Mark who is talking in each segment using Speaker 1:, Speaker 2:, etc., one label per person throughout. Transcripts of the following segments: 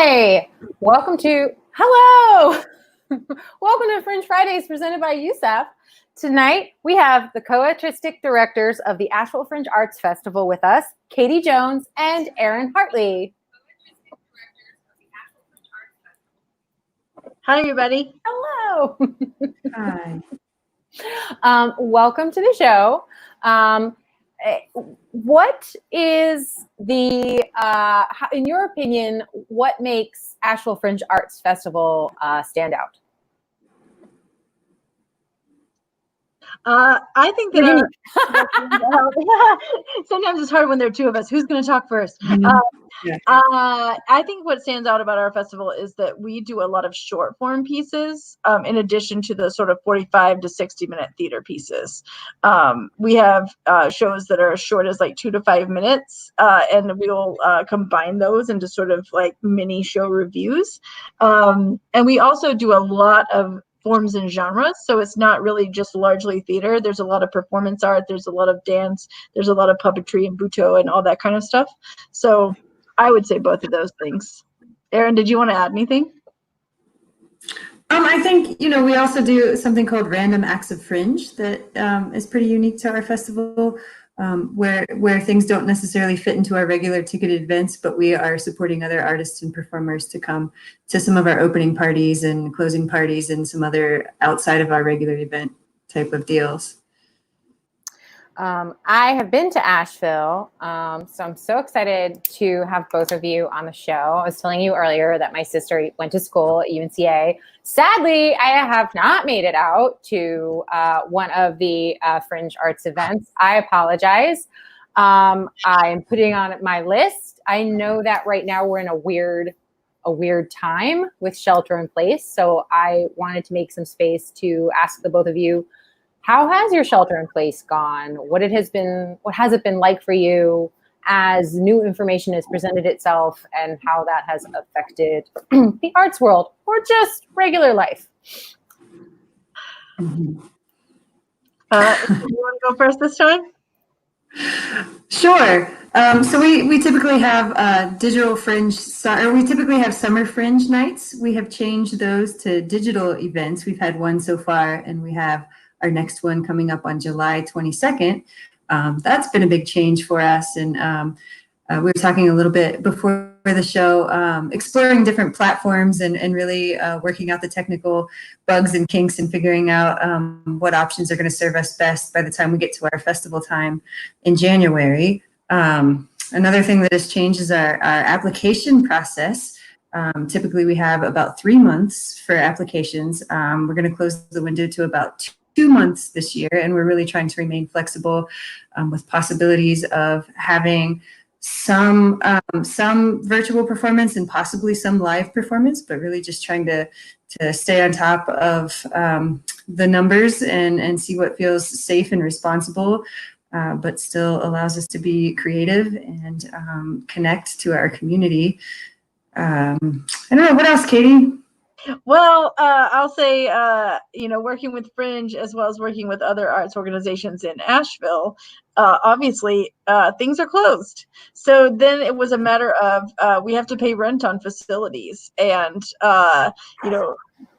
Speaker 1: Hi, hello. Welcome to Fringe Fridays presented by USAF. Tonight, we have the co-artistic directors of the Asheville Fringe Arts Festival with us, Katie Jones and Erinn Hartley.
Speaker 2: Hi, everybody.
Speaker 1: Hello.
Speaker 3: Hi.
Speaker 1: Welcome to the show. What is the, in your opinion, what makes Asheville Fringe Arts Festival stand out?
Speaker 2: I think that sometimes it's hard when there are two of us. Who's going to talk first? I think what stands out about our festival is that we do a lot of short form pieces in addition to the sort of 45 to 60-minute theater pieces. We have shows that are as short as like 2 to 5 minutes, and we'll combine those into sort of like mini show reviews. And we also do a lot of forms and genres, so it's not really just largely theater. There's a lot of performance art, there's a lot of dance, there's a lot of puppetry and butoh and all that kind of stuff. So I would say both of those things. Erinn, did you want to add anything?
Speaker 3: I think, we also do something called Random Acts of Fringe that is pretty unique to our festival, where things don't necessarily fit into our regular ticketed events, but we are supporting other artists and performers to come to some of our opening parties and closing parties and some other outside of our regular event type of deals.
Speaker 1: I have been to Asheville, so I'm so excited to have both of you on the show. I was telling you earlier that my sister went to school at UNCA. Sadly, I have not made it out to one of the Fringe Arts events. I apologize. I'm putting on my list. I know that right now we're in a weird time with shelter in place, so I wanted to make some space to ask the both of you, how has your shelter in place gone? What has it been like for you as new information has presented itself, and how that has affected the arts world or just regular life?
Speaker 2: You want to go first this time?
Speaker 3: Sure. So we typically have digital fringe, or we typically have summer fringe nights. We have changed those to digital events. We've had one so far, and we have our next one coming up on July 22nd. That's been a big change for us. And we were talking a little bit before the show, exploring different platforms and really working out the technical bugs and kinks and figuring out what options are going to serve us best by the time we get to our festival time in January. Another thing that has changed is our application process. Typically, we have about 3 months for applications. We're going to close the window to about 2 months this year, and we're really trying to remain flexible with possibilities of having some virtual performance and possibly some live performance, but really just trying to stay on top of the numbers and see what feels safe and responsible, but still allows us to be creative and connect to our community. I don't know, what else, Katie?
Speaker 2: Well, I'll say, working with Fringe as well as working with other arts organizations in Asheville, obviously things are closed. So then it was a matter of we have to pay rent on facilities. And,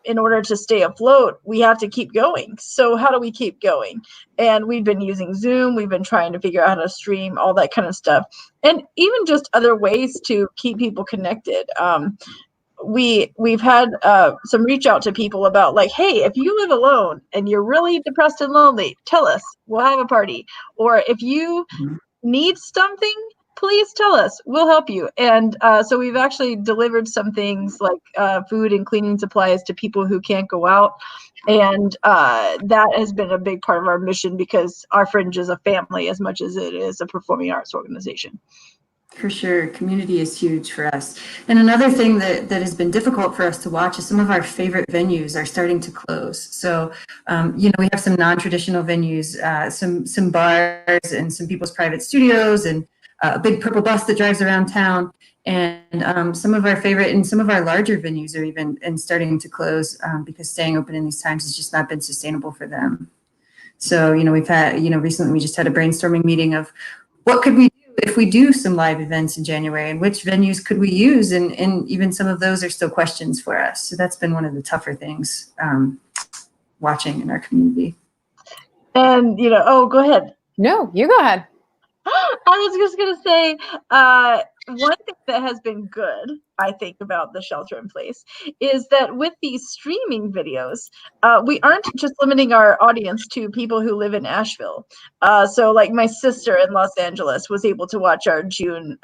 Speaker 2: in order to stay afloat, we have to keep going. So how do we keep going? And we've been using Zoom. We've been trying to figure out how to stream, all that kind of stuff. And even just other ways to keep people connected. We've had some reach out to people about like, hey, if you live alone and you're really depressed and lonely, tell us, we'll have a party. Or if you need something, please tell us, we'll help you. And so we've actually delivered some things like food and cleaning supplies to people who can't go out. And that has been a big part of our mission, because our Fringe is a family as much as it is a performing arts organization.
Speaker 3: For sure. Community is huge for us. And another thing that has been difficult for us to watch is some of our favorite venues are starting to close. So, we have some non-traditional venues, some bars and some people's private studios and a big purple bus that drives around town. And some of our favorite and some of our larger venues are even starting to close because staying open in these times has just not been sustainable for them. So, we've had, recently we just had a brainstorming meeting of what could we do if we do some live events in January, and which venues could we use? And even some of those are still questions for us. So that's been one of the tougher things watching in our community.
Speaker 2: And, oh, go ahead.
Speaker 1: No, you go ahead.
Speaker 2: I was just going to say, one thing that has been good, I think, about the shelter in place is that with these streaming videos, we aren't just limiting our audience to people who live in Asheville. So like my sister in Los Angeles was able to watch our June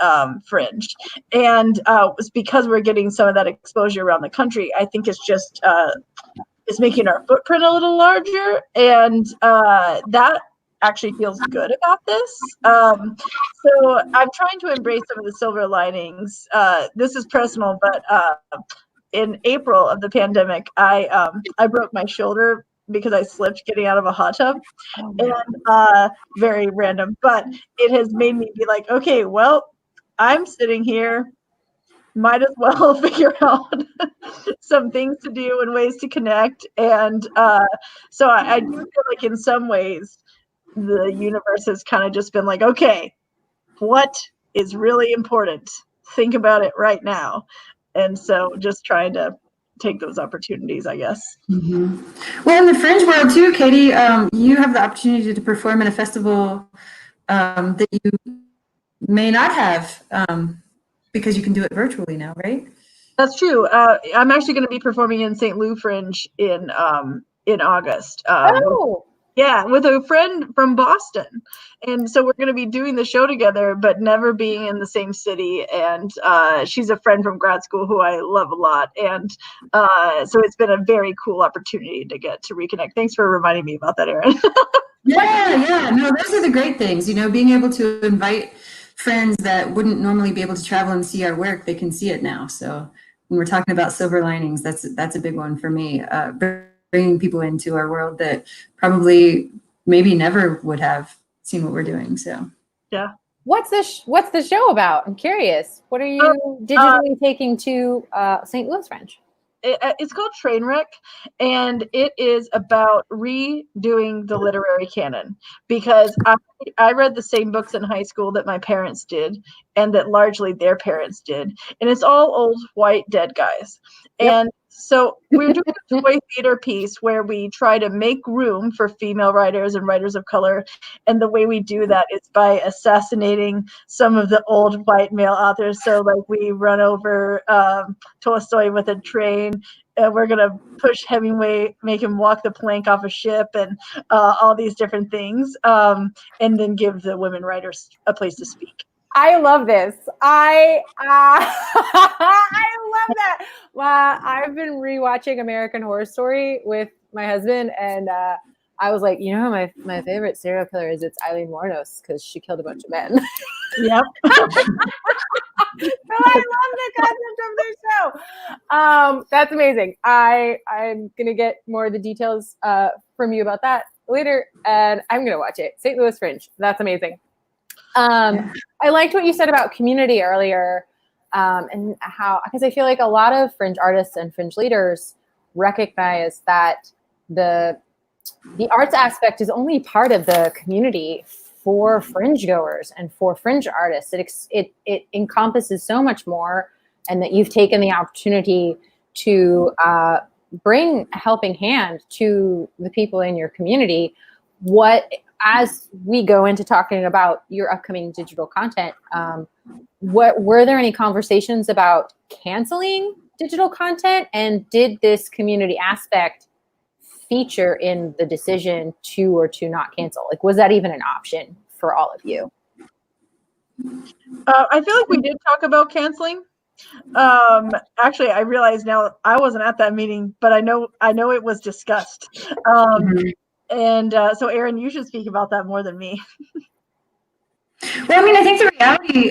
Speaker 2: Fringe. And it's because we're getting some of that exposure around the country, I think it's just it's making our footprint a little larger. And that actually feels good about this. So I'm trying to embrace some of the silver linings. This is personal, but in April of the pandemic, I broke my shoulder because I slipped getting out of a hot tub. And very random, but it has made me be like, okay, well, I'm sitting here, might as well figure out some things to do and ways to connect. And so I do feel like in some ways, the universe has kind of just been like, okay, what is really important? Think about it right now. And so just trying to take those opportunities, I guess.
Speaker 3: Mm-hmm. Well, in the Fringe world too, Katie, you have the opportunity to perform in a festival that you may not have because you can do it virtually now, right?
Speaker 2: That's true. I'm actually going to be performing in St. Louis Fringe in August. Yeah, with a friend from Boston. And so we're going to be doing the show together, but never being in the same city. And she's a friend from grad school who I love a lot. And so it's been a very cool opportunity to get to reconnect. Thanks for reminding me about that, Erinn.
Speaker 3: Yeah. No, those are the great things, being able to invite friends that wouldn't normally be able to travel and see our work, they can see it now. So when we're talking about silver linings, that's a big one for me. Bringing people into our world that probably maybe never would have seen what we're doing. So
Speaker 2: yeah.
Speaker 1: What's the show about? I'm curious. What are you digitally taking to St. Louis Fringe?
Speaker 2: It's called Trainwreck, and it is about redoing the literary canon, because I read the same books in high school that my parents did and that largely their parents did, and it's all old white dead guys. Yep. And so we're doing a toy theater piece where we try to make room for female writers and writers of color. And the way we do that is by assassinating some of the old white male authors. So like we run over Tolstoy with a train, and we're going to push Hemingway, make him walk the plank off a ship, and all these different things. And then give the women writers a place to speak.
Speaker 1: I love this. I love that. I've been rewatching American Horror Story with my husband, and I was like, my favorite serial killer is Eileen Wuornos because she killed a bunch of men.
Speaker 2: Yep.
Speaker 1: So I love the concept of this show. That's amazing. I'm gonna get more of the details from you about that later, and I'm gonna watch it. St. Louis Fringe. That's amazing. I liked what you said about community earlier, and how, because I feel like a lot of Fringe artists and Fringe leaders recognize that the arts aspect is only part of the community for Fringe goers and for Fringe artists. It encompasses so much more, and that you've taken the opportunity to bring a helping hand to the people in your community. As we go into talking about your upcoming digital content, were there any conversations about canceling digital content, and did this community aspect feature in the decision to or to not cancel? Like, was that even an option for all of you?
Speaker 2: I feel like we did talk about canceling. Actually, I realize now I wasn't at that meeting, but I know it was discussed. And so, Erinn, you should speak about that more than me.
Speaker 3: Well, I think the reality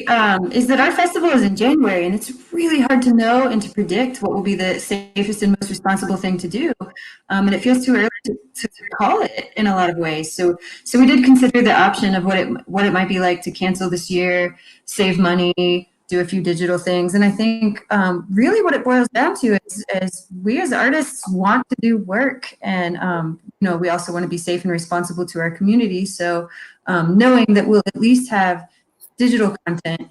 Speaker 3: is that our festival is in January, and it's really hard to know and to predict what will be the safest and most responsible thing to do. And it feels too early to call it in a lot of ways. So we did consider the option of what it might be like to cancel this year, save money, do a few digital things. And I think really what it boils down to is we as artists want to do work, and we also want to be safe and responsible to our community. So knowing that we'll at least have digital content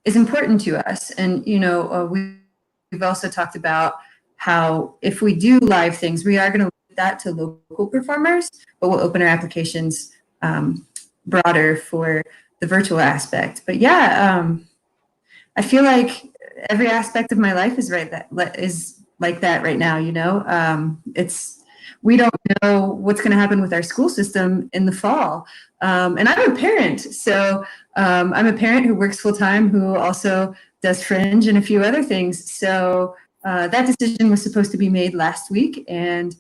Speaker 3: is important to us. And, we've also talked about how if we do live things, we are going to limit that to local performers, but we'll open our applications broader for the virtual aspect. But yeah, I feel like every aspect of my life is like that right now. We don't know what's going to happen with our school system in the fall. And I'm a parent, so I'm a parent who works full time, who also does Fringe and a few other things. So that decision was supposed to be made last week, and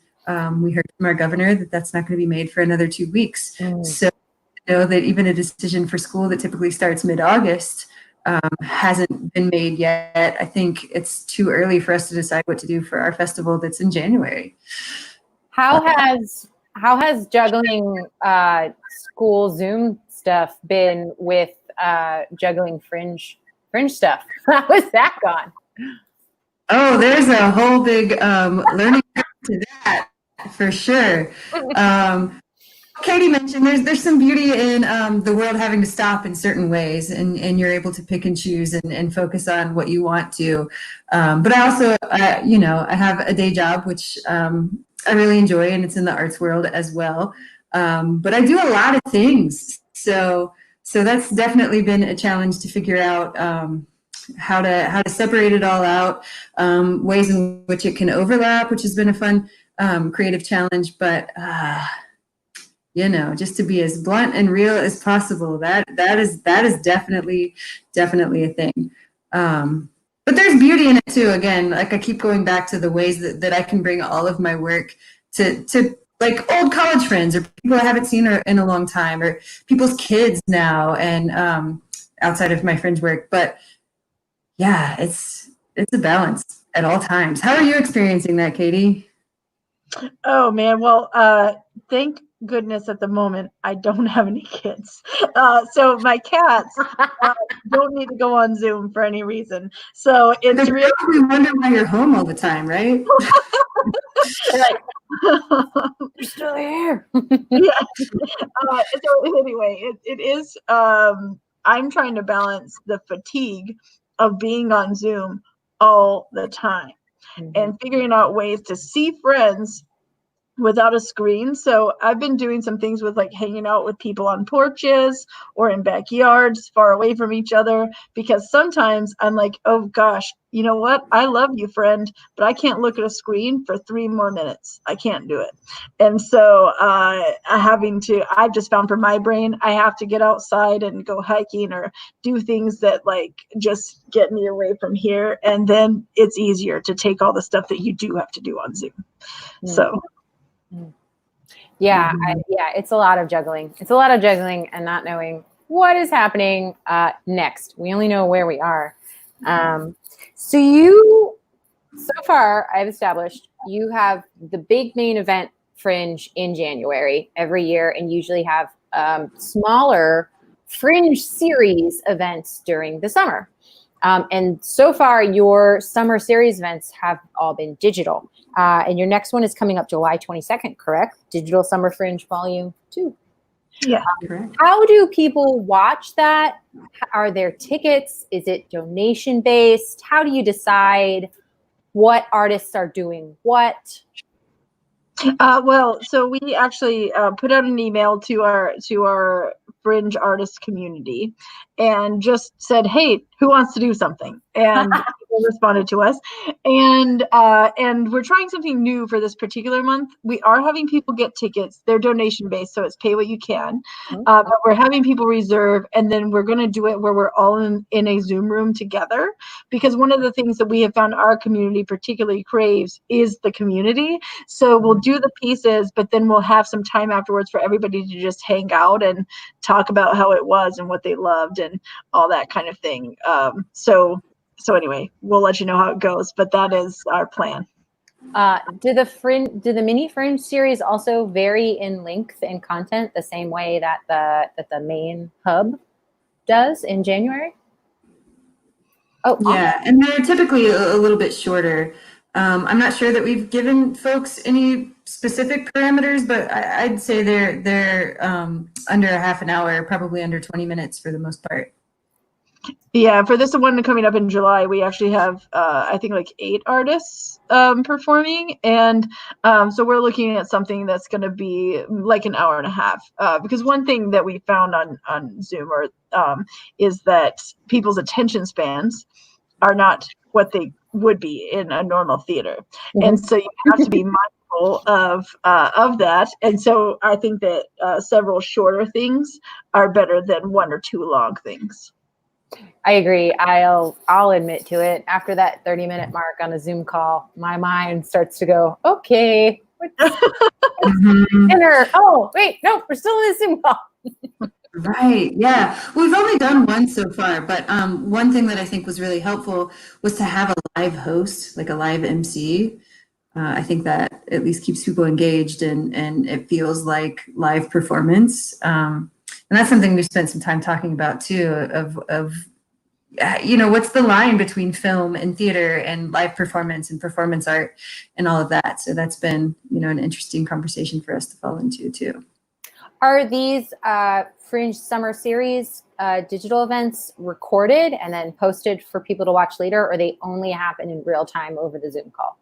Speaker 3: we heard from our governor that that's not going to be made for another 2 weeks. So I know that even a decision for school that typically starts mid-August hasn't been made yet. I think it's too early for us to decide what to do for our festival that's in January. How
Speaker 1: has juggling school Zoom stuff been with juggling fringe stuff? How has that gone?
Speaker 3: Oh, there's a whole big learning curve to that for sure. Katie mentioned there's some beauty in the world having to stop in certain ways, and you're able to pick and choose and focus on what you want to. But I also, I have a day job, which I really enjoy, and it's in the arts world as well. But I do a lot of things. So that's definitely been a challenge to figure out how to separate it all out, ways in which it can overlap, which has been a fun creative challenge. But just to be as blunt and real as possible, that is definitely a thing. But there's beauty in it too. Again, like I keep going back to the ways that I can bring all of my work to like old college friends or people I haven't seen in a long time, or people's kids now, and outside of my Fringe work. But yeah, it's a balance at all times. How are you experiencing that, Katie?
Speaker 2: Oh man, well, thank goodness at the moment I don't have any kids. So my cats don't need to go on Zoom for any reason. So it's really
Speaker 3: wonder why you're home all the time, right?
Speaker 1: You're still here.
Speaker 2: Yeah. So anyway, it is. I'm trying to balance the fatigue of being on Zoom all the time and figuring out ways to see friends without a screen. So I've been doing some things with like hanging out with people on porches or in backyards far away from each other, because sometimes I'm like, oh gosh, you know what? I love you, friend, but I can't look at a screen for 3 more minutes. I can't do it. And so I've just found for my brain, I have to get outside and go hiking or do things that like just get me away from here. And then it's easier to take all the stuff that you do have to do on Zoom. So
Speaker 1: yeah, it's a lot of juggling. It's a lot of juggling and not knowing what is happening next. We only know where we are. So far, I've established you have the big main event Fringe in January every year, and usually have smaller Fringe series events during the summer. And so far, your summer series events have all been digital. And your next one is coming up July 22nd, correct? Digital Summer Fringe Volume 2.
Speaker 2: Yeah.
Speaker 1: How do people watch that? Are there tickets? Is it donation based? How do you decide what artists are doing what?
Speaker 2: Well, so we actually put out an email to our Fringe artist community and just said, hey, who wants to do something? And people responded to us. And we're trying something new for this particular month. We are having people get tickets. They're donation based, so it's pay what you can. But we're having people reserve, and then we're going to do it where we're all in a Zoom room together. Because one of the things that we have found our community particularly craves is the community. So we'll do the pieces, but then we'll have some time afterwards for everybody to just hang out and talk about how it was and what they loved and all that kind of thing. So anyway, we'll let you know how it goes, but that is our plan.
Speaker 1: Do the mini Fringe series also vary in length and content the same way that the main hub does in January?
Speaker 3: Oh, yeah, and they're typically a little bit shorter. I'm not sure that we've given folks any specific parameters, but I'd say they're under a half an hour, probably under 20 minutes for the most part.
Speaker 2: Yeah, for this one coming up in July, we actually have I think like 8 artists performing, and so we're looking at something that's going to be like an hour and a half. Because one thing that we found on Zoom is that people's attention spans are not what they would be in a normal theater, and so you have to be mindful of that. And so I think that several shorter things are better than 1 or 2 long things.
Speaker 1: I agree. I'll admit to it. After that 30-minute mark on a Zoom call, my mind starts to go, okay, what's dinner? Oh, wait, no, we're still in a Zoom call.
Speaker 3: Right. Yeah. We've only done one so far, but one thing that I think was really helpful was to have a live host, like a live MC. I think that at least keeps people engaged and it feels like live performance. And that's something we spent some time talking about too, of what's the line between film and theater and live performance and performance art and all of that. So that's been, an interesting conversation for us to fall into too.
Speaker 1: Are these Fringe Summer Series digital events recorded and then posted for people to watch later, or they only happen in real time over the Zoom call?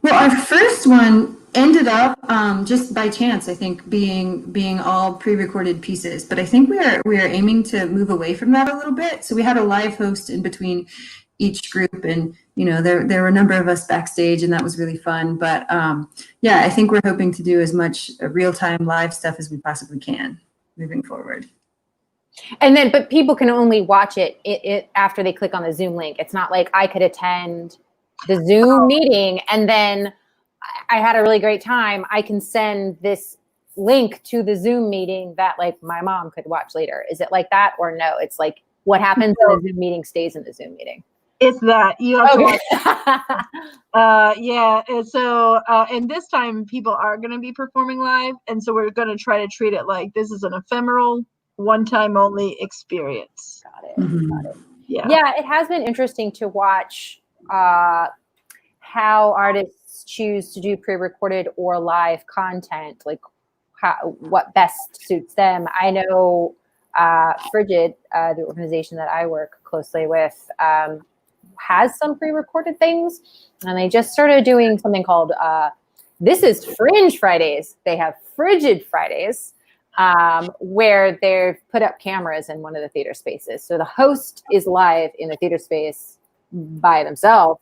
Speaker 3: Well, our first one ended up just by chance, I think, being all pre-recorded pieces. But I think we are aiming to move away from that a little bit. So we had a live host in between each group, and there were a number of us backstage, and that was really fun. But yeah, I think we're hoping to do as much real-time live stuff as we possibly can moving forward.
Speaker 1: And then, but people can only watch it after they click on the Zoom link. It's not like I could attend the Zoom meeting and then I had a really great time. I can send this link to the Zoom meeting that like my mom could watch later. Is it like that or no? It's like what happens in the Zoom meeting stays in the Zoom meeting.
Speaker 2: It's that you have
Speaker 1: okay.
Speaker 2: to watch. Yeah. And so, and this time people are going to be performing live. And so we're going to try to treat it like this is an ephemeral, one-time only experience.
Speaker 1: Got it. Got it.
Speaker 2: Yeah.
Speaker 1: It has been interesting to watch how artists choose to do pre-recorded or live content, like what best suits them. I know Frigid, the organization that I work closely with, has some pre-recorded things, and they just started doing something called this is Fringe Fridays. They have Frigid Fridays, where they've put up cameras in one of the theater spaces. So the host is live in the theater space by themselves,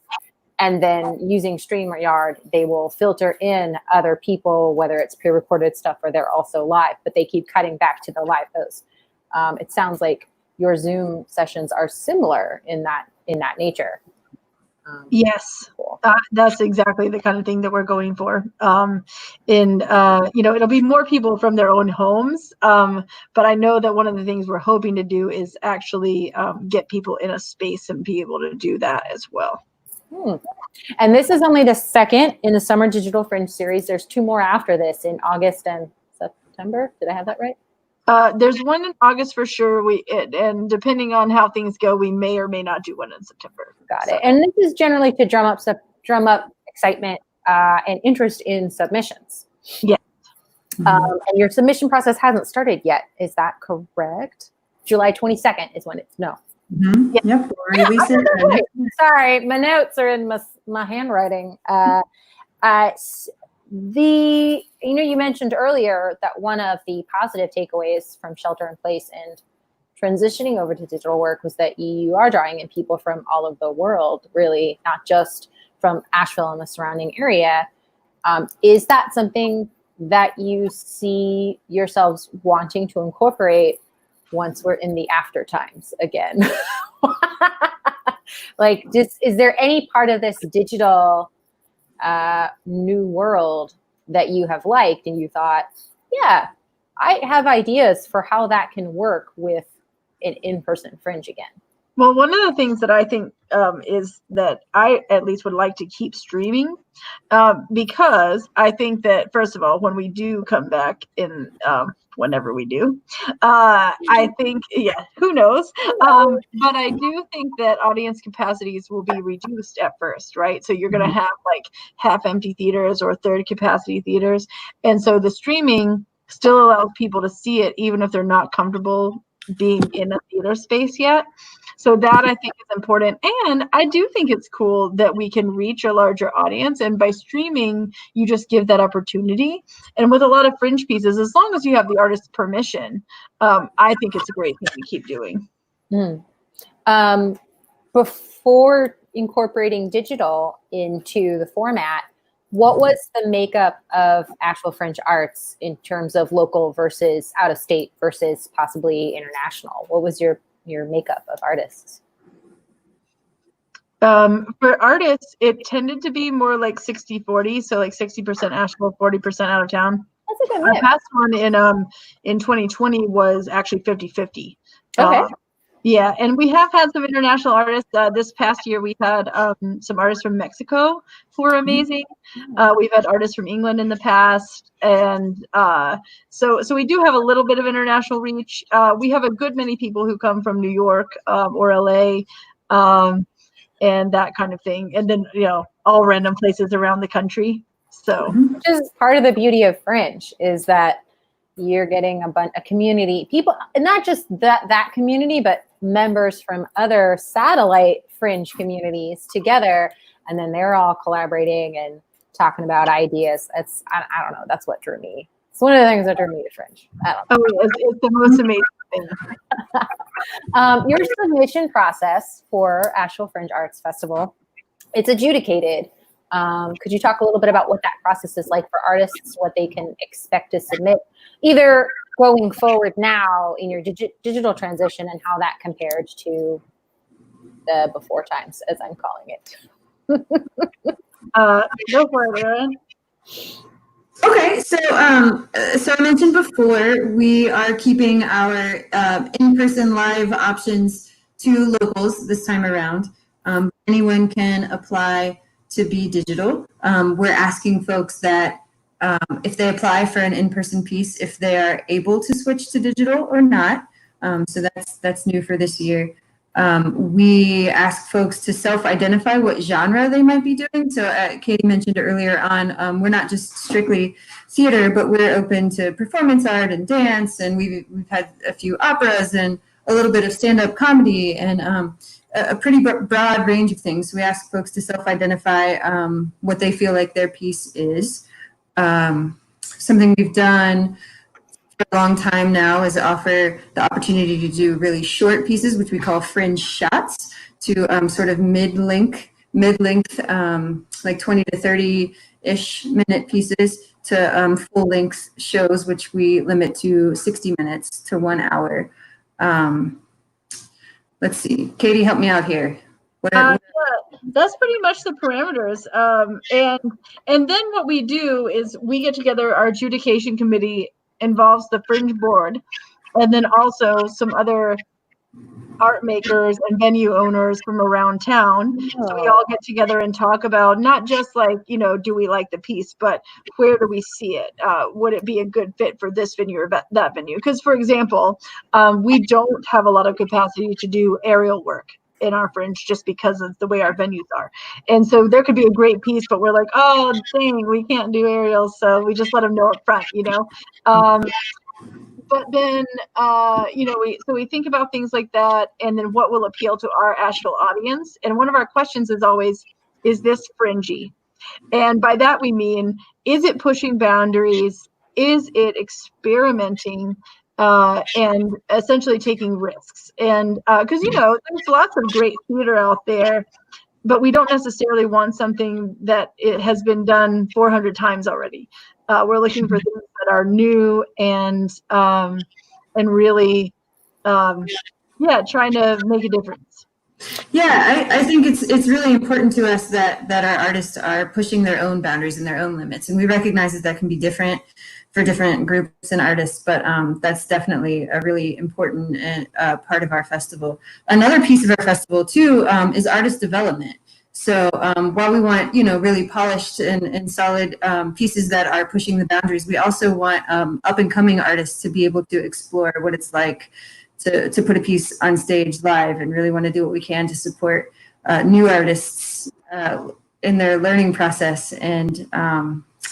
Speaker 1: and then using StreamYard, they will filter in other people, whether it's pre-recorded stuff or they're also live, but they keep cutting back to the live host. It sounds like your Zoom sessions are similar in that nature.
Speaker 2: Yes, cool. That's exactly the kind of thing that we're going for. It'll be more people from their own homes. But I know that one of the things we're hoping to do is actually get people in a space and be able to do that as well.
Speaker 1: And this is only the second in the Summer Digital Fringe series. There's 2 more after this in August and September. Did I have that right?
Speaker 2: There's one in August for sure. And depending on how things go, we may or may not do one in September.
Speaker 1: Got it. And this is generally to drum up excitement and interest in submissions.
Speaker 2: Yeah.
Speaker 1: And your submission process hasn't started yet. Is that correct? July 22nd is when it's no.
Speaker 3: Mm-hmm. Yep.
Speaker 1: Sorry, my notes are in my handwriting. You mentioned earlier that one of the positive takeaways from Shelter in Place and transitioning over to digital work was that you are drawing in people from all over the world, really, not just from Asheville and the surrounding area. Is that something that you see yourselves wanting to incorporate once we're in the after times again? Is there any part of this digital new world that you have liked and you thought, yeah, I have ideas for how that can work with an in-person Fringe again?
Speaker 2: Well, one of the things that I think is that I at least would like to keep streaming, because I think that, first of all, when we do come back in whenever we do. I think, yeah, who knows? But I do think that audience capacities will be reduced at first, right? So you're going to have like half empty theaters or third capacity theaters. And so the streaming still allows people to see it, even if they're not comfortable being in a theater space yet. So that I think is important. And I do think it's cool that we can reach a larger audience. And by streaming, you just give that opportunity. And with a lot of Fringe pieces, as long as you have the artist's permission, I think it's a great thing to keep doing.
Speaker 1: Before incorporating digital into the format, what was the makeup of Asheville Fringe Arts in terms of local versus out of state versus possibly international? What was your makeup of artists?
Speaker 2: For artists, it tended to be more like 60-40, so like 60% Asheville, 40% out of town.
Speaker 1: That's a good
Speaker 2: Our
Speaker 1: mix.
Speaker 2: past one in 2020 was actually 50-50.
Speaker 1: Okay.
Speaker 2: Yeah, and we have had some international artists. This past year, we had some artists from Mexico who were amazing. We've had artists from England in the past, and so we do have a little bit of international reach. We have a good many people who come from New York or LA, and that kind of thing, and then all random places around the country. So,
Speaker 1: which is part of the beauty of Fringe, is that you're getting a community, people, and not just that community, but members from other satellite Fringe communities together, and then they're all collaborating and talking about ideas. It's I don't know. That's what drew me. It's one of the things that drew me to Fringe. I don't know.
Speaker 2: Oh, it's the most amazing thing.
Speaker 1: Your submission process for Asheville Fringe Arts Festival, it's adjudicated. Could you talk a little bit about what that process is like for artists, what they can expect to submit, either going forward now in your digital transition, and how that compared to the before times, as I'm calling it?
Speaker 2: Go for it, Erinn.
Speaker 3: Okay, so I mentioned before, we are keeping our in-person live options to locals this time around. Anyone can apply to be digital. We're asking folks that if they apply for an in-person piece, if they are able to switch to digital or not. So that's new for this year. We ask folks to self-identify what genre they might be doing. So Katie mentioned earlier on, we're not just strictly theater, but we're open to performance art and dance, and we've had a few operas and a little bit of stand-up comedy, and a pretty broad range of things. We ask folks to self-identify what they feel like their piece is. Something we've done for a long time now is offer the opportunity to do really short pieces, which we call Fringe shots, to sort of mid-length, like 20 to 30-ish minute pieces, to full-length shows, which we limit to 60 minutes to 1 hour. Let's see, Katie, help me out here.
Speaker 2: Yeah, that's pretty much the parameters. And then what we do is we get together, our adjudication committee involves the Fringe board, and then also some other art makers and venue owners from around town. So we all get together and talk about not just like, do we like the piece, but where do we see it? Would it be a good fit for this venue or that venue? Because, for example, we don't have a lot of capacity to do aerial work in our Fringe just because of the way our venues are. And so there could be a great piece, but we're like, oh, dang, we can't do aerials. So we just let them know up front, But then, we think about things like that, and then what will appeal to our Asheville audience. And one of our questions is always, is this fringy? And by that we mean, is it pushing boundaries? Is it experimenting? And essentially taking risks? And because there's lots of great theater out there, but we don't necessarily want something that it has been done 400 times already. We're looking for things that are new and really, trying to make a difference.
Speaker 3: Yeah, I think it's really important to us that our artists are pushing their own boundaries and their own limits, and we recognize that can be different for different groups and artists, but that's definitely a really important part of our festival. Another piece of our festival too is artist development. So while we want, really polished and solid pieces that are pushing the boundaries, we also want up and coming artists to be able to explore what it's like to put a piece on stage live, and really want to do what we can to support new artists in their learning process, and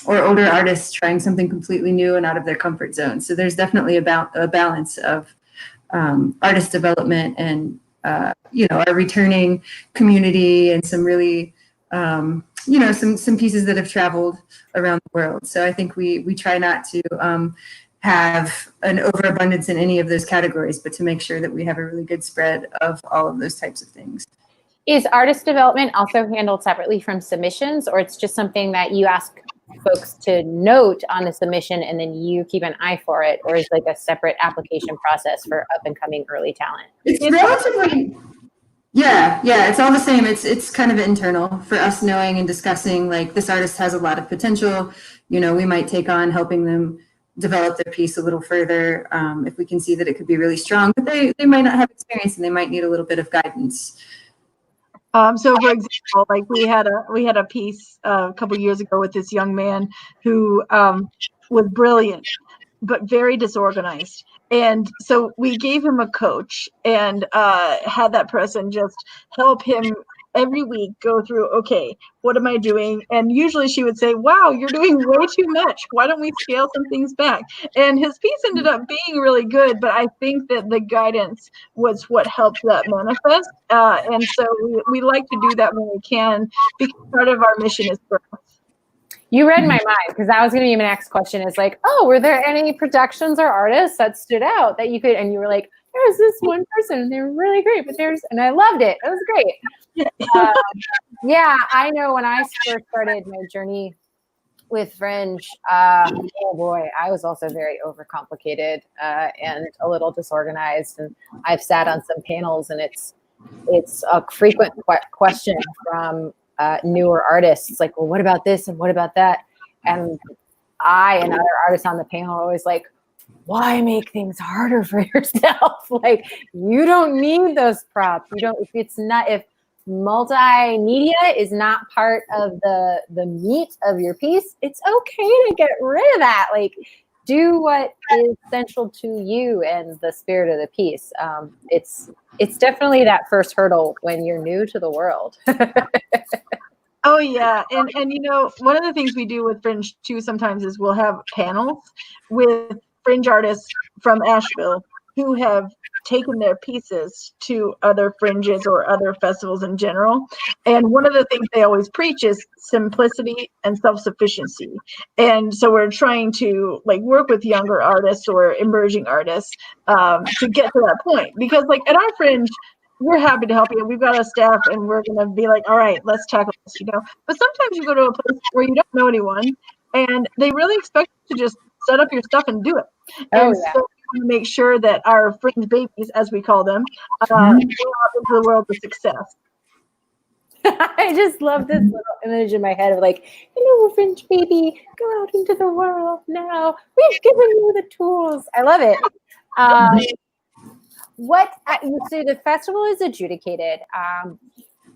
Speaker 3: or older artists trying something completely new and out of their comfort zone. So there's definitely a balance of artist development and our returning community, and some really some pieces that have traveled around the world. So I think we try not to have an overabundance in any of those categories, but to make sure that we have a really good spread of all of those types of things.
Speaker 1: Is artist development also handled separately from submissions, or it's just something that you ask folks to note on the submission and then you keep an eye for it, or is like a separate application process for up and coming early talent?
Speaker 3: It's relatively, yeah, it's all the same. It's kind of internal for us, knowing and discussing, like, this artist has a lot of potential. We might take on helping them develop their piece a little further if we can see that it could be really strong, but they might not have experience and they might need a little bit of guidance.
Speaker 2: So, for example, like we had a piece a couple years ago with this young man who was brilliant, but very disorganized. And so we gave him a coach and had that person just help him every week go through, okay, what am I doing? And usually she would say, wow, you're doing way too much. Why don't we scale some things back? And his piece ended up being really good, but I think that the guidance was what helped that manifest. And so we like to do that when we can, because part of our mission is growth.
Speaker 1: You read my mind, because that was going to be my next question, is like, oh, were there any productions or artists that stood out that you could, and you were like, there's this one person and they're really great, but and I loved it. It was great. Yeah, I know when I first started my journey with Fringe, oh boy, I was also very overcomplicated and a little disorganized. And I've sat on some panels, and it's a frequent question from newer artists. It's like, well, what about this and what about that? And I and other artists on the panel are always like, why make things harder for yourself? Like, you don't need those props. If multimedia is not part of the meat of your piece, it's okay to get rid of that. Like, do what is central to you and the spirit of the piece. It's definitely that first hurdle when you're new to the world.
Speaker 2: Oh yeah, and one of the things we do with Fringe too sometimes is we'll have panels with Fringe artists from Asheville who have taken their pieces to other fringes or other festivals in general. And one of the things they always preach is simplicity and self-sufficiency. And so we're trying to work with younger artists or emerging artists to get to that point. Because at our Fringe, we're happy to help you. We've got a staff and we're going to be like, all right, let's tackle this, But sometimes you go to a place where you don't know anyone and they really expect you to just set up your stuff and do it. And so we want to make sure that our Fringe babies, as we call them, go out into the world with success.
Speaker 1: I just love this little image in my head of Fringe baby, go out into the world now. We've given you the tools. I love it. So the festival is adjudicated,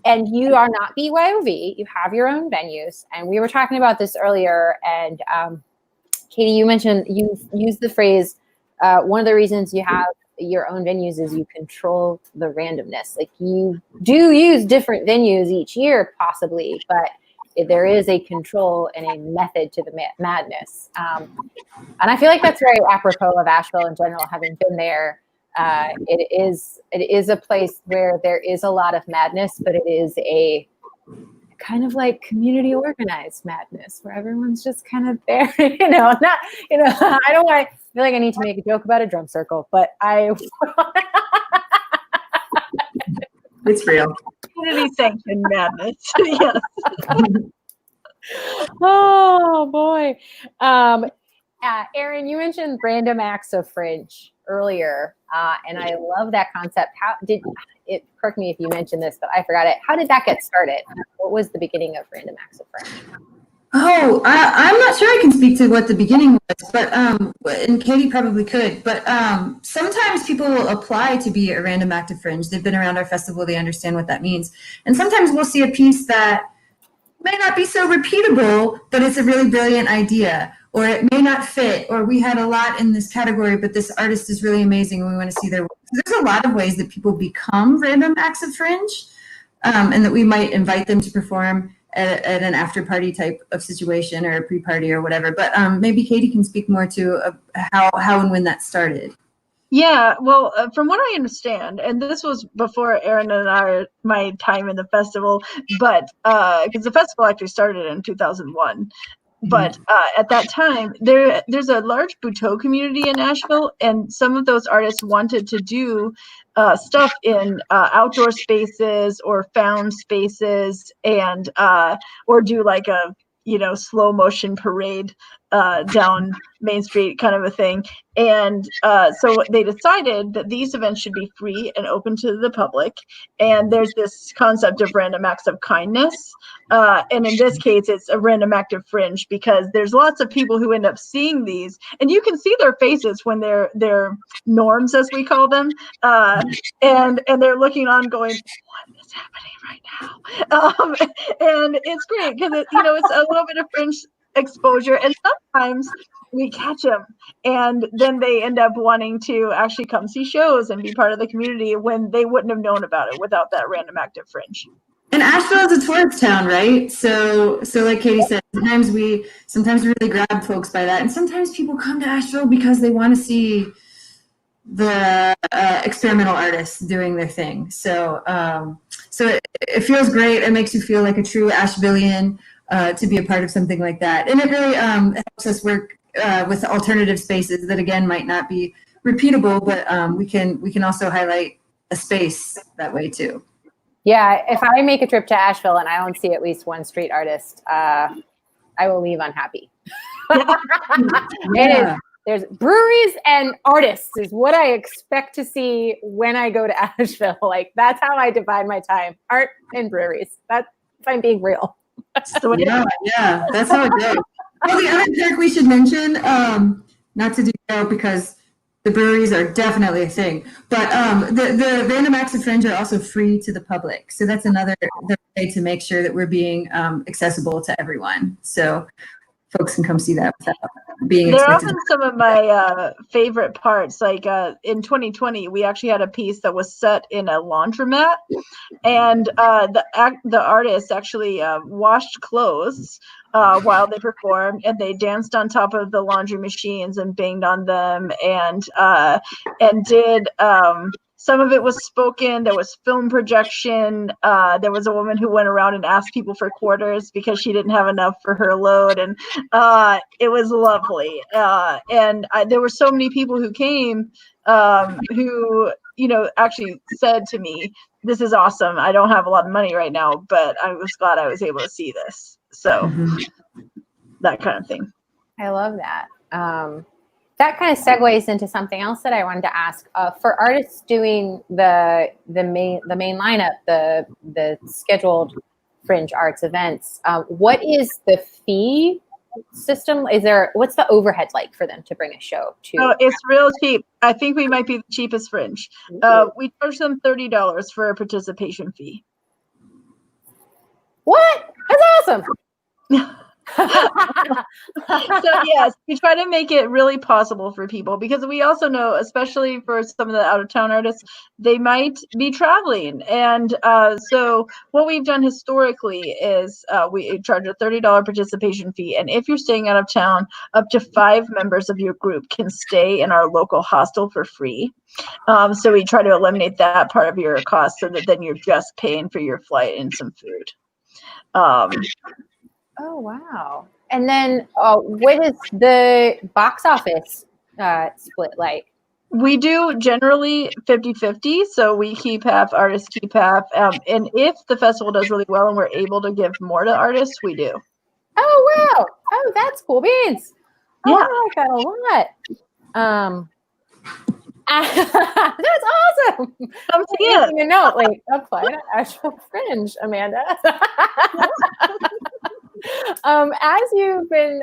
Speaker 1: and you are not BYOV. You have your own venues, and we were talking about this earlier. And Katie, you mentioned you used the phrase. One of the reasons you have your own venues is you control the randomness. Like, you do use different venues each year, possibly, but there is a control and a method to the madness. And I feel like that's very apropos of Asheville in general, having been there. It is a place where there is a lot of madness, but it is a kind of like community organized madness where everyone's just kind of there, I don't want to feel like I need to make a joke about a drum circle, but
Speaker 3: it's real.
Speaker 2: Community sanctioned madness. Yes.
Speaker 3: Oh
Speaker 1: boy. Erinn, you mentioned random acts of Fringe earlier, and I love that concept. How did it? Correct me if you mentioned this, but I forgot it. How did that get started? What was the beginning of Random Acts of Fringe?
Speaker 3: Oh, I'm not sure I can speak to what the beginning was, but and Katie probably could. But sometimes people will apply to be a random active fringe. They've been around our festival, they understand what that means. And sometimes we'll see a piece that may not be so repeatable, but it's a really brilliant idea, or it may not fit, or we had a lot in this category, but this artist is really amazing and we want to see their work. So there's a lot of ways that people become random acts of fringe, and that we might invite them to perform at an after party type of situation or a pre-party or whatever. But maybe Katie can speak more to how and when that started.
Speaker 2: Yeah, well, from what I understand, and this was before Erinn and my time in the festival, but because the festival actually started in 2001. But at that time, there's a large Butoh community in Asheville, and some of those artists wanted to do stuff in outdoor spaces or found spaces, and or do like a slow motion parade down Main Street kind of a thing. And so they decided that these events should be free and open to the public. And there's this concept of random acts of kindness. And in this case, it's a random act of fringe because there's lots of people who end up seeing these, and you can see their faces when they're norms, as we call them, and they're looking on, going, "What is happening right now?" And it's great because it's a little bit of fringe exposure, and sometimes we catch them, and then they end up wanting to actually come see shows and be part of the community when they wouldn't have known about it without that random act of fringe.
Speaker 3: And Asheville is a tourist town, right? So like Katie said, sometimes we really grab folks by that, and sometimes people come to Asheville because they want to see the experimental artists doing their thing. So it feels great. It makes you feel like a true Ashevillean to be a part of something like that, and it really helps us work with alternative spaces that again might not be repeatable, but we can also highlight a space that way too.
Speaker 1: Yeah, if I make a trip to Asheville and I don't see at least one street artist, I will leave unhappy.
Speaker 3: Yeah.
Speaker 1: There's breweries and artists is what I expect to see when I go to Asheville. Like, that's how I divide my time: art and breweries. That's if I'm being real.
Speaker 3: Yeah, that's how it goes. Well, the other perk we should mention, not to derail because the breweries are definitely a thing, but the random acts of fringe are also free to the public. So that's another way to make sure that we're being accessible to everyone. So folks can come see that without being
Speaker 2: They're
Speaker 3: expected.
Speaker 2: often some of my favorite parts. Like in 2020, we actually had a piece that was set in a laundromat, and the artists actually washed clothes while they performed, and they danced on top of the laundry machines and banged on them, and did. Some of it was spoken. There was film projection. There was a woman who went around and asked people for quarters because she didn't have enough for her load, and it was lovely. And there were so many people who came who actually said to me, "This is awesome. I don't have a lot of money right now, but I was glad I was able to see this." So that kind of thing.
Speaker 1: I love that. That kind of segues into something else that I wanted to ask. For artists doing the main lineup, the scheduled Fringe Arts events, what is the fee system? What's the overhead like for them to bring a show to?
Speaker 2: Oh, it's real cheap. I think we might be the cheapest Fringe. We charge them $30 for a participation fee.
Speaker 1: What? That's awesome.
Speaker 2: So yes, we try to make it really possible for people, because we also know, especially for some of the out-of-town artists, they might be traveling, and so what we've done historically is we charge a $30 participation fee, and if you're staying out of town, up to 5 members of your group can stay in our local hostel for free. So we try to eliminate that part of your cost, so that then you're just paying for your flight and some food.
Speaker 1: Oh, wow. And then what is the box office split like?
Speaker 2: We do generally 50-50. So we keep half, artists keep half. And if the festival does really well and we're able to give more to artists, we do.
Speaker 1: Oh, wow. Oh, that's cool beans. Oh,
Speaker 2: Yeah.
Speaker 1: I like that a lot. That's awesome.
Speaker 2: Come see it.
Speaker 1: Making a note, like, apply to Asheville Fringe, Amanda. As you've been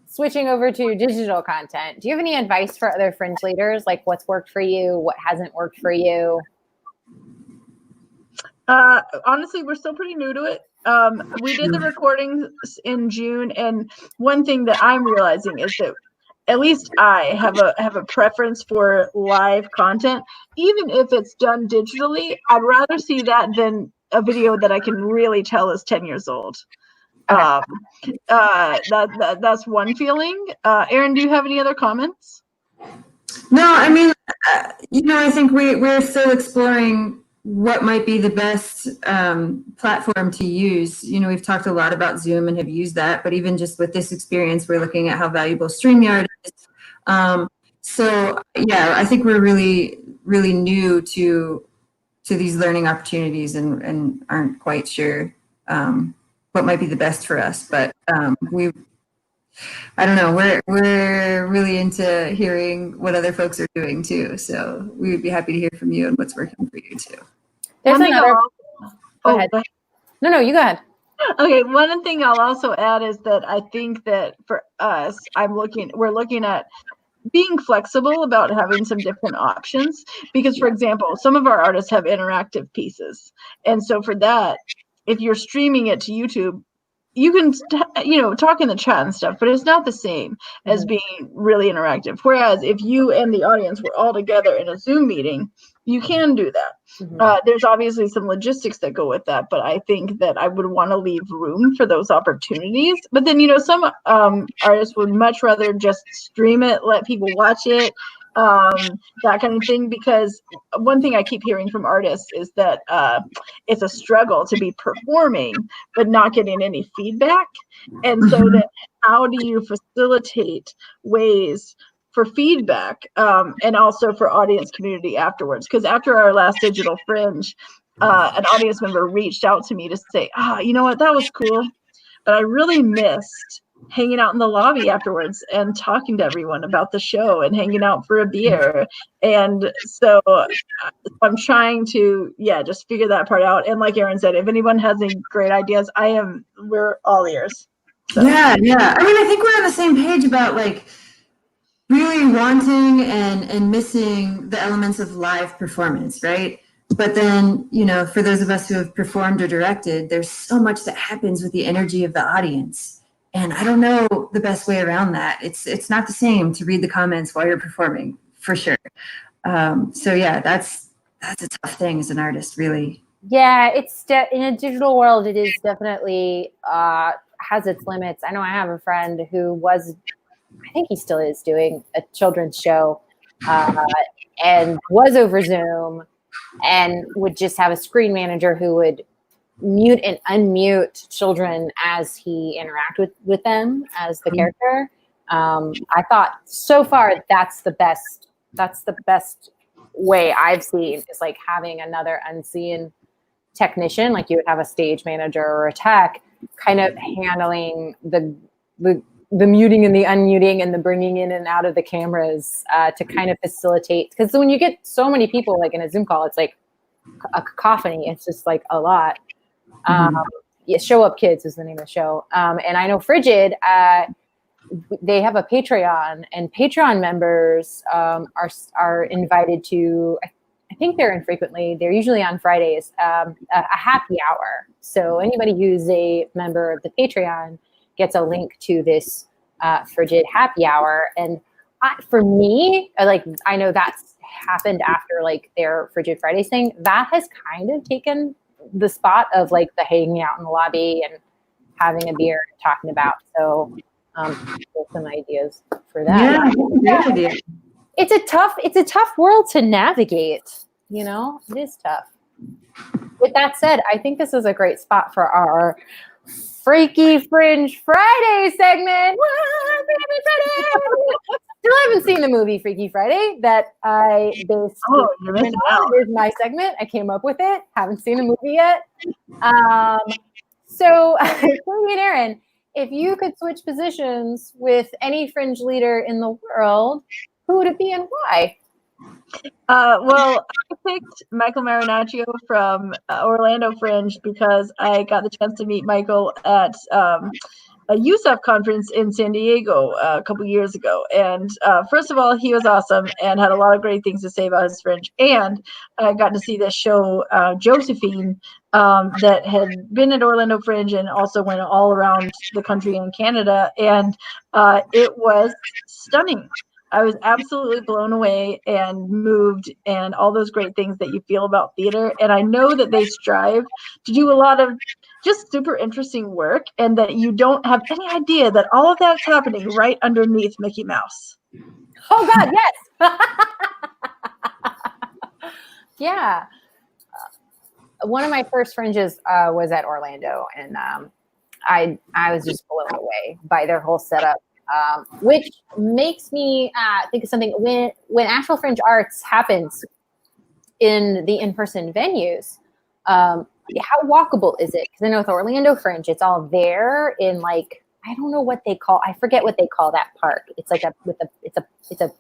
Speaker 1: switching over to digital content, do you have any advice for other Fringe leaders? Like what's worked for you? What hasn't worked for you?
Speaker 2: Honestly, we're still pretty new to it. We did the recordings in June, and one thing that I'm realizing is that at least I have a preference for live content, even if it's done digitally. I'd rather see that than a video that I can really tell is 10 years old.
Speaker 1: Okay.
Speaker 2: That's one feeling. Erinn, do you have any other comments?
Speaker 3: No, I mean, I think we're still exploring what might be the best platform to use. We've talked a lot about Zoom and have used that, but even just with this experience, we're looking at how valuable StreamYard is. So yeah, I think we're really, really new to these learning opportunities and aren't quite sure what might be the best for us. But I don't know. We're really into hearing what other folks are doing too. So we would be happy to hear from you and what's working for you too.
Speaker 1: There's another. Go ahead. No, you go ahead.
Speaker 2: Okay, one thing I'll also add is that I think that for us, we're looking at being flexible about having some different options, because for example, some of our artists have interactive pieces, and so for that, if you're streaming it to YouTube, you can talk in the chat and stuff, but it's not the same as being really interactive. Whereas if you and the audience were all together in a Zoom meeting, you can do that. There's obviously some logistics that go with that, but I think that I would want to leave room for those opportunities. But then, some artists would much rather just stream it, let people watch it, that kind of thing. Because one thing I keep hearing from artists is that it's a struggle to be performing, but not getting any feedback. And so that how do you facilitate ways for feedback and also for audience community afterwards? Because after our last Digital Fringe, an audience member reached out to me to say, you know what, that was cool, but I really missed hanging out in the lobby afterwards and talking to everyone about the show and hanging out for a beer. And so I'm trying to, just figure that part out. And like Erinn said, if anyone has any great ideas, we're all ears. So.
Speaker 3: Yeah. I mean, I think we're on the same page about like really wanting and missing the elements of live performance, right? But then, for those of us who have performed or directed, there's so much that happens with the energy of the audience. And I don't know the best way around that. It's not the same to read the comments while you're performing, for sure. So yeah, that's a tough thing as an artist, really.
Speaker 1: Yeah, it's in a digital world, it is definitely has its limits. I know I have a friend who I think he still is doing a children's show and was over Zoom and would just have a screen manager who would mute and unmute children as he interacted with them as the character. I thought so far that's the best way I've seen, is like having another unseen technician, like you would have a stage manager or a tech, kind of handling the muting and the unmuting and the bringing in and out of the cameras to kind of facilitate. Because when you get so many people like in a Zoom call, it's like a cacophony. It's just like a lot. Show Up Kids is the name of the show. And I know Frigid, they have a Patreon, and Patreon members are invited to, I think they're infrequently, they're usually on Fridays, a happy hour. So anybody who's a member of the Patreon gets a link to this Frigid happy hour. And for me, I know that's happened after like their Frigid Fridays thing. That has kind of taken the spot of like the hanging out in the lobby and having a beer and talking about. So some ideas for that.
Speaker 3: Yeah.
Speaker 1: It's a tough world to navigate. It is tough. With that said, I think this is a great spot for our Freaky Fringe Friday segment. Still haven't seen the movie Freaky Friday that I based.
Speaker 2: You're missing out.
Speaker 1: Here's my segment. I came up with it. Haven't seen the movie yet. So, Chloe and Erinn, if you could switch positions with any Fringe leader in the world, who would it be and why?
Speaker 2: Well, I picked Michael Marinaccio from Orlando Fringe because I got the chance to meet Michael at a USF conference in San Diego a couple years ago. And first of all, he was awesome and had a lot of great things to say about his Fringe. And I got to see this show, Josephine, that had been at Orlando Fringe and also went all around the country and Canada. And it was stunning. I was absolutely blown away and moved and all those great things that you feel about theater. And I know that they strive to do a lot of just super interesting work and that you don't have any idea that all of that's happening right underneath Mickey Mouse.
Speaker 1: Oh God, yes. Yeah. One of my first Fringes was at Orlando, and I was just blown away by their whole setup. Which makes me think of something. When Asheville Fringe Arts happens in the in-person venues, how walkable is it? Because I know with Orlando Fringe, it's all there in like, I don't know what they call. I forget what they call that park. It's like it's a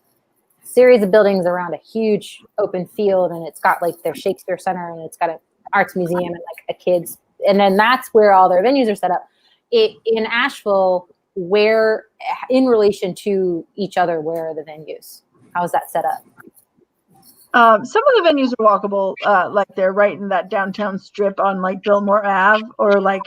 Speaker 1: series of buildings around a huge open field, and it's got like their Shakespeare Center, and it's got an arts museum and like a kids, and then that's where all their venues are set up. In Asheville, where in relation to each other, where are the venues? How is that set up?
Speaker 2: Some of the venues are walkable, like they're right in that downtown strip on like Billmore Ave or like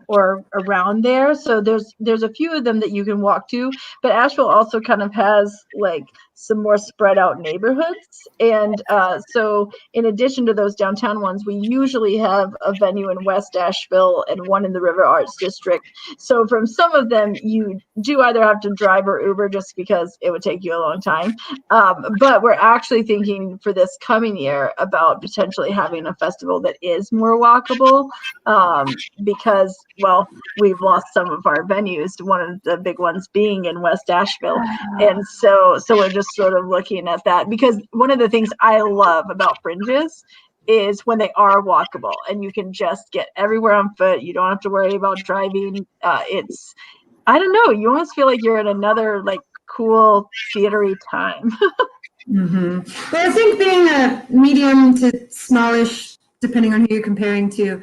Speaker 2: or around there. So there's a few of them that you can walk to, but Asheville also kind of has like some more spread out neighborhoods. And so in addition to those downtown ones, we usually have a venue in West Asheville and one in the River Arts District. So from some of them, you do either have to drive or Uber just because it would take you a long time. But we're actually thinking for this coming year about potentially having a festival that is more walkable because, well, we've lost some of our venues, one of the big ones being in West Asheville. And so we're just sort of looking at that, because one of the things I love about Fringes is when they are walkable and you can just get everywhere on foot. You don't have to worry about driving. It's, I don't know, you almost feel like you're in another like cool theatery time.
Speaker 3: Mm-hmm. Well, I think being a medium to smallish, depending on who you're comparing to,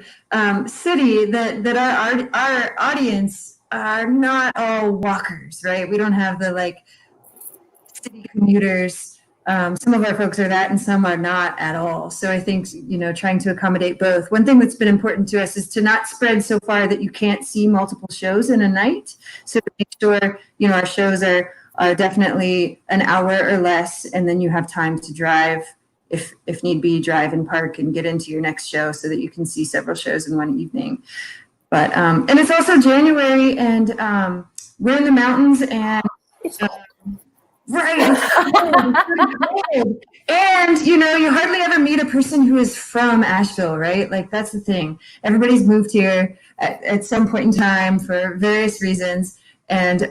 Speaker 3: city, that our audience are not all walkers, right? We don't have the like city commuters. Some of our folks are that and some are not at all. So I think, trying to accommodate both. One thing that's been important to us is to not spread so far that you can't see multiple shows in a night. So to make sure, our shows are definitely an hour or less, and then you have time to drive, if need be, drive and park and get into your next show so that you can see several shows in one evening. But and it's also January, and we're in the mountains, and right, and you hardly ever meet a person who is from Asheville, right? Like that's the thing. Everybody's moved here at some point in time for various reasons, and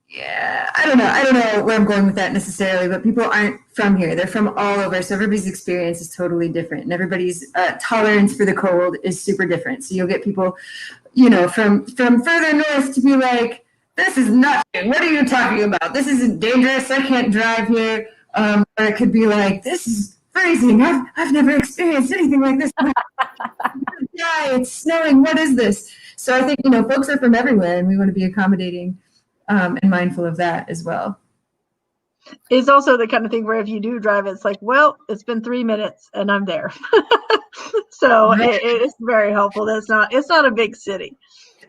Speaker 3: yeah, I don't know where I'm going with that necessarily, but people aren't from here. They're from all over. So everybody's experience is totally different, and everybody's tolerance for the cold is super different. So you'll get people, from further north to be like, this is nothing. What are you talking about? This isn't dangerous. I can't drive here. Or it could be like, this is freezing. I've never experienced anything like this. Yeah, it's snowing. What is this? So I think, folks are from everywhere, and we want to be accommodating and mindful of that as well.
Speaker 2: It's also the kind of thing where if you do drive, it's like, well, it's been 3 minutes and I'm there. So it's very helpful. It's not a big city.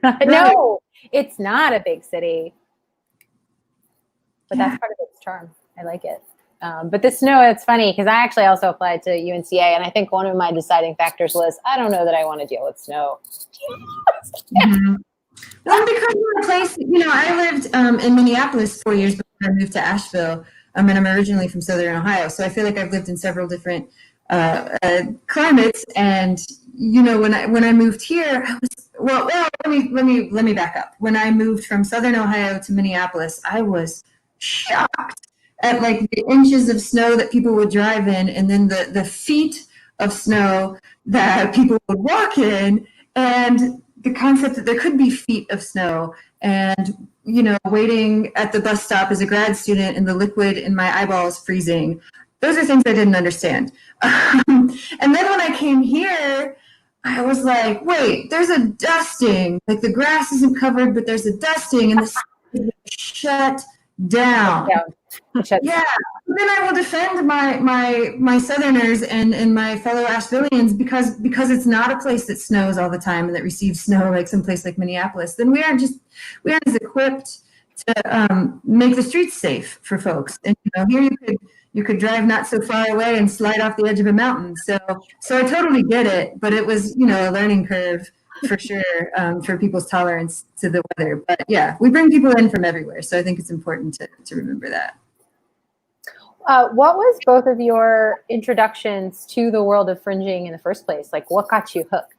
Speaker 1: No, it's not a big city, but that's part of its charm. I like it. But the snow, it's funny because I actually also applied to UNCA, and I think one of my deciding factors was I don't know that I want to deal with snow.
Speaker 3: Mm-hmm. Well, because we're a place, I lived in Minneapolis 4 years before I moved to Asheville, and I'm originally from Southern Ohio, so I feel like I've lived in several different climates. And when I moved here, I was let me back up. When I moved from Southern Ohio to Minneapolis, I was shocked at like the inches of snow that people would drive in, and then the feet of snow that people would walk in, and the concept that there could be feet of snow. And waiting at the bus stop as a grad student and the liquid in my eyeballs freezing. Those are things I didn't understand. And then when I came here, I was like, wait, there's a dusting. Like the grass isn't covered, but there's a dusting, and the city is shut down. Yeah. Then I will defend my Southerners and my fellow Ashevilleans because it's not a place that snows all the time and that receives snow like some place like Minneapolis. Then we aren't as equipped to make the streets safe for folks. And here you could drive not so far away and slide off the edge of a mountain. So I totally get it, but it was a learning curve for sure for people's tolerance to the weather. But yeah, we bring people in from everywhere, so I think it's important to remember that.
Speaker 1: What was both of your introductions to the world of fringing in the first place? Like, what got you hooked?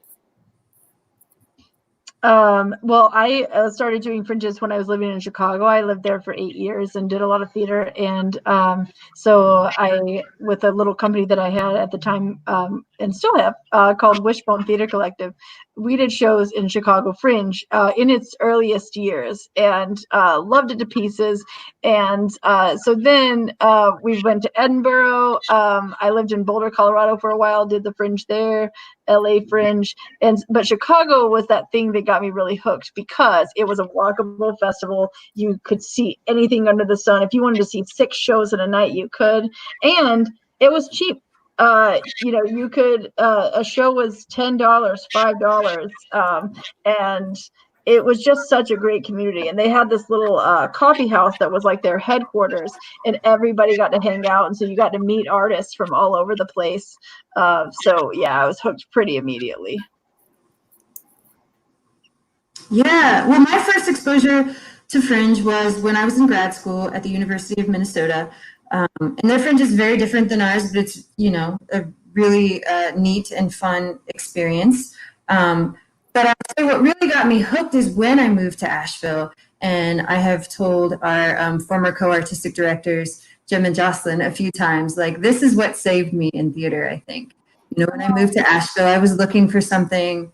Speaker 2: Well, I started doing fringes when I was living in Chicago. I lived there for 8 years and did a lot of theater. And so I, with a little company that I had at the time and still have called Wishbone Theater Collective, we did shows in Chicago Fringe in its earliest years and loved it to pieces. And so then we went to Edinburgh. I lived in Boulder, Colorado for a while, did the Fringe there, LA Fringe. But Chicago was that thing that got me really hooked because it was a walkable festival. You could see anything under the sun. If you wanted to see 6 shows in a night, you could. And it was cheap. You could, a show was $10, $5. And it was just such a great community. And they had this little coffee house that was like their headquarters, and everybody got to hang out. And so you got to meet artists from all over the place. So yeah, I was hooked pretty immediately.
Speaker 3: Yeah, well, my first exposure to Fringe was when I was in grad school at the University of Minnesota. And their Fringe is very different than ours, but it's, a really neat and fun experience. But I'd say what really got me hooked is when I moved to Asheville. And I have told our former co-artistic directors, Jim and Jocelyn, a few times, like, this is what saved me in theater, I think. When I moved to Asheville, I was looking for something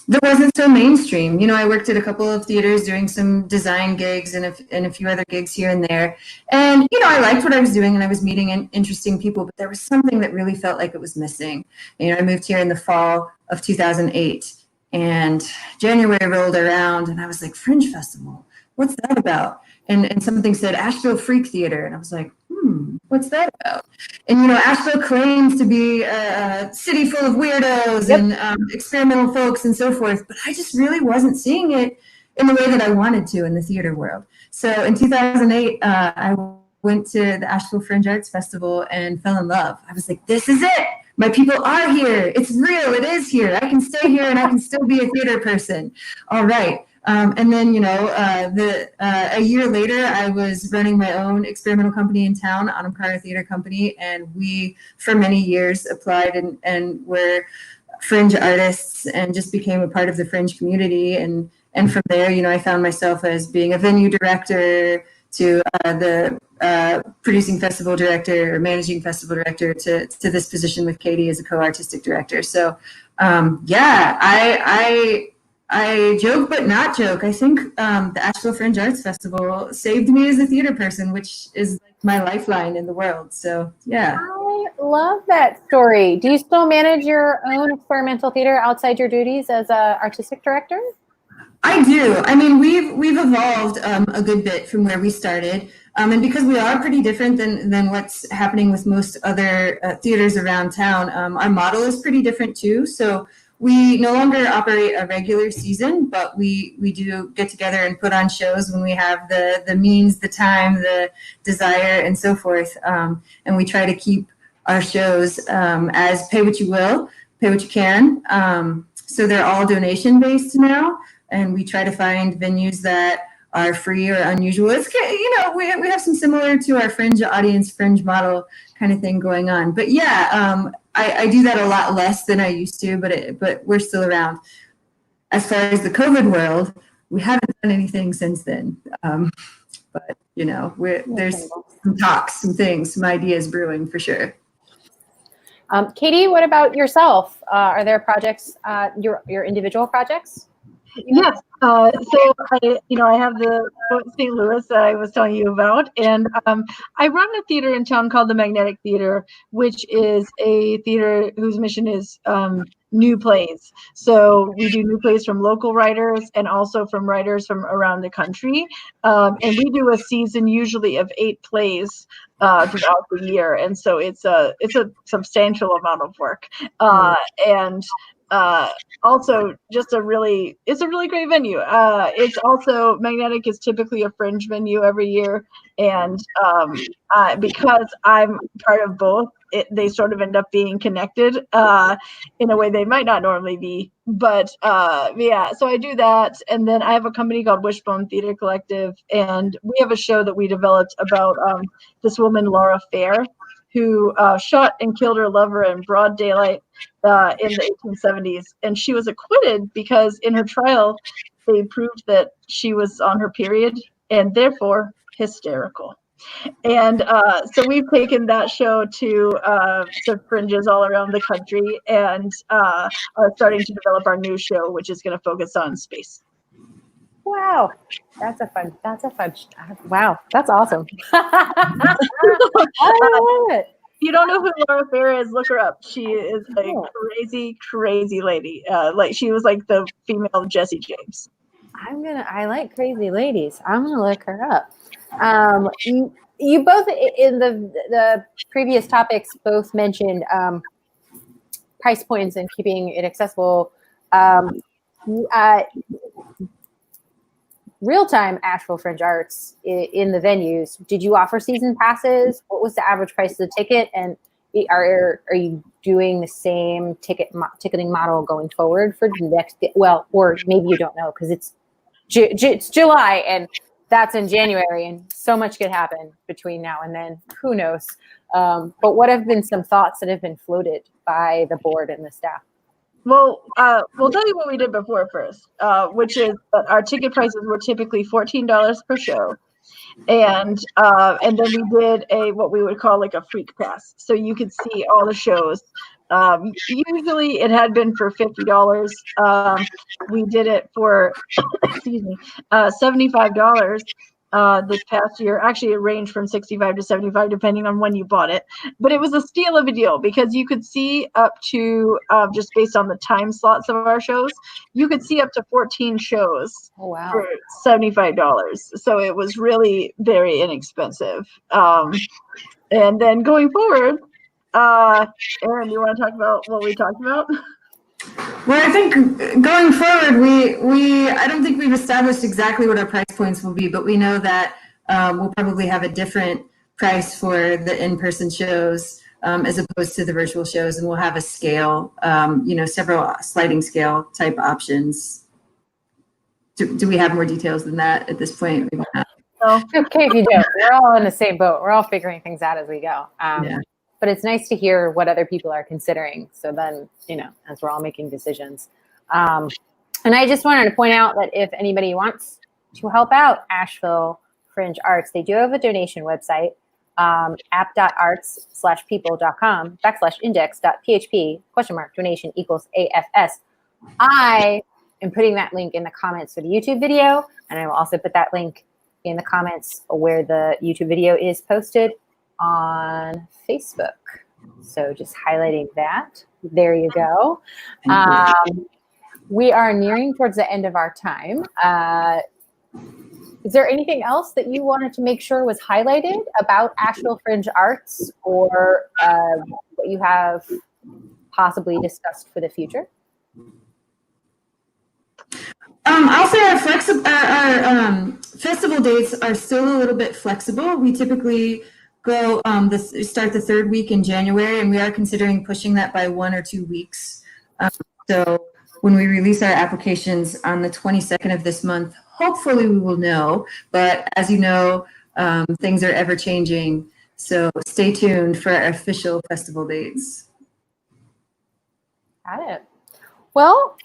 Speaker 3: that wasn't so mainstream. I worked at a couple of theaters doing some design gigs and a few other gigs here and there. And, I liked what I was doing and I was meeting interesting people, but there was something that really felt like it was missing. I moved here in the fall of 2008 and January rolled around and I was like, Fringe Festival, what's that about? And something said Asheville Freak Theater. And I was like, what's that about? And, Asheville claims to be a city full of weirdos and experimental folks and so forth. But I just really wasn't seeing it in the way that I wanted to in the theater world. So in 2008, I went to the Asheville Fringe Arts Festival and fell in love. I was like, this is it. My people are here. It's real. It is here. I can stay here and I can still be a theater person. All right. And then, a year later, I was running my own experimental company in town, Anamkara Theater Company, and we, for many years, applied and were Fringe artists and just became a part of the Fringe community. And from there, I found myself as being a venue director to the producing festival director or managing festival director to this position with Katie as a co-artistic director. So, I joke, but not joke. I think the Asheville Fringe Arts Festival saved me as a theater person, which is like my lifeline in the world. So, yeah.
Speaker 1: I love that story. Do you still manage your own experimental theater outside your duties as an artistic director?
Speaker 3: I do. I mean, we've evolved a good bit from where we started. And because we are pretty different than what's happening with most other theaters around town, our model is pretty different too. So we no longer operate a regular season, but we do get together and put on shows when we have the means, the time, the desire, and so forth. And we try to keep our shows as pay what you will, pay what you can. So they're all donation based now, and we try to find venues that are free or unusual. It's, we have some similar to our Fringe audience, Fringe model kind of thing going on. But yeah, I do that a lot less than I used to, but we're still around. As far as the COVID world, we haven't done anything since then. But there's some talks, some things, some ideas brewing for sure.
Speaker 1: Katie, what about yourself? Are there projects, your individual projects?
Speaker 2: Yes. So I have the St. Louis that I was telling you about, and I run a theater in town called the Magnetic Theater, which is a theater whose mission is new plays. So we do new plays from local writers and also from writers from around the country, and we do a season usually of 8 plays throughout the year, and so it's a substantial amount of work, and also just it's a really great venue. It's also Magnetic is typically a Fringe venue every year, and because I'm part of both, they sort of end up being connected in a way they might not normally be. But yeah, so I do that, and then I have a company called Wishbone Theater Collective, and we have a show that we developed about this woman Laura Fair, who shot and killed her lover in broad daylight in the 1870s, and she was acquitted because in her trial they proved that she was on her period and therefore hysterical. And so we've taken that show to fringes all around the country, and are starting to develop our new show, which is going to focus on space.
Speaker 1: Wow, that's a fun. Wow, that's awesome. I love it.
Speaker 2: If you don't know who Laura Fair is, look her up. She is a crazy lady. Like she was like the female Jesse James.
Speaker 1: I like crazy ladies. I'm gonna look her up. You both in the previous topics both mentioned price points and keeping it accessible. Real-time Asheville Fringe Arts in the venues. Did you offer season passes? What was the average price of the ticket? And are you doing the same ticketing model going forward for the next? Well, or maybe you don't know because it's July and that's in January, and so much could happen between now and then. Who knows? But what have been some thoughts that have been floated by the board and the staff?
Speaker 2: Well, we'll tell you what we did before first, which is that our ticket prices were typically $14 per show. And then we did what we would call like a freak pass. So you could see all the shows. Usually it had been for $50. We did it for, $75 this past year. Actually, it ranged from $65 to $75 depending on when you bought it. But it was a steal of a deal because you could see up to, just based on the time slots of our shows, you could see up to 14 shows for $75. So it was really very inexpensive. And then going forward, Erinn, do you want to talk about what we talked about?
Speaker 3: Well, I think going forward, I don't think we've established exactly what our price points will be, but we know that we'll probably have a different price for the in-person shows as opposed to the virtual shows, and we'll have a scale, several sliding scale type options. Do we have more details than that at this point?
Speaker 1: Okay, if you do. We're all in the same boat. We're all figuring things out as we go. But it's nice to hear what other people are considering. So then, as we're all making decisions. And I just wanted to point out that if anybody wants to help out Asheville Fringe Arts, they do have a donation website, app.arts/people.com/index.php !donation = AFS. I am putting that link in the comments for the YouTube video, and I will also put that link in the comments where the YouTube video is posted on Facebook. So just highlighting that. There you go. We are nearing towards the end of our time. Is there anything else that you wanted to make sure was highlighted about Asheville Fringe Arts, or what you have possibly discussed for the future?
Speaker 3: I'll say our festival dates are still a little bit flexible. We typically go start the 3rd week in January, and we are considering pushing that by 1 or 2 weeks. So when we release our applications on the 22nd of this month, hopefully we will know. But as you know, things are ever changing. So stay tuned for our official festival dates.
Speaker 1: Got it. Well,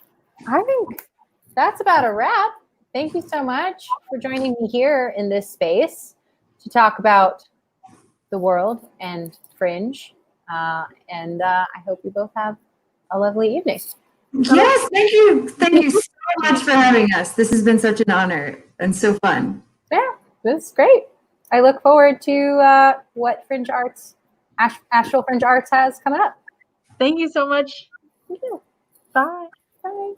Speaker 1: I think that's about a wrap. Thank you so much for joining me here in this space to talk about the world and Fringe. And I hope you both have a lovely evening.
Speaker 3: Yes, thank you. Thank you so much for having us. This has been such an honor and so fun.
Speaker 1: Yeah, this is great. I look forward to what Fringe Arts, Asheville Fringe Arts has coming up.
Speaker 2: Thank you so much.
Speaker 1: Thank you.
Speaker 2: Bye.
Speaker 1: Bye.